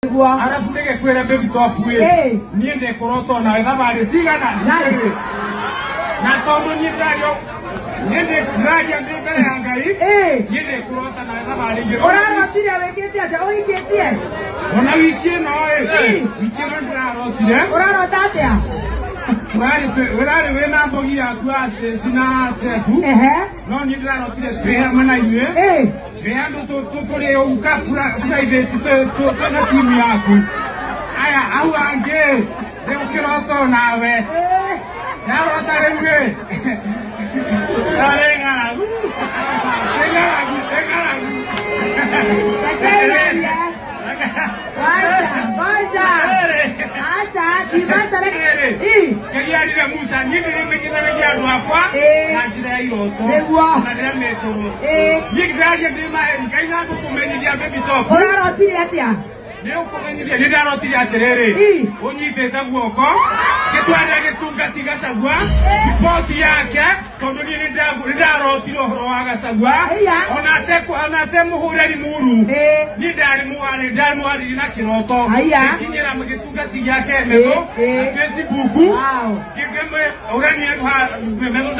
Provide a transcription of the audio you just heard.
Arafu ndege kwera baby top we niende koroto na wega bari sigana na tondo nyidrayo niende radio mbele ya ngai niende kurota na wega bari ngiro oraro tire wekete aja oiketie ona wiki no wiki no ndirarotire oraro tatea Werari wena mbogi ya kwa sina tefu no ndirarotire spear mana iwe Veando tole ukapura private to na timu yako. Aya au ange. Deu kiroto nawe. Ya rota rewe. Tarenga. Vaja. Asa dibatare. Queria ir a Musa, ni de mengina ya kwa. Na jira yoto. Na de metoro. Ni graje de mai, kaina ko kumeni dia baby top. Oraro tire atia. Leo kumeni dia ni daro tire aterere. Onyi teta guoko. Ke twara ke tunga tiga sagwa. Boti yake, kondo ni daro tiro horoaga sagwa. Ona te muhureri muru. Ni dari muari na kiroto. Kinyera mge tunga tiga yake mego. Facebook. Wow. Kigeme orani ha mego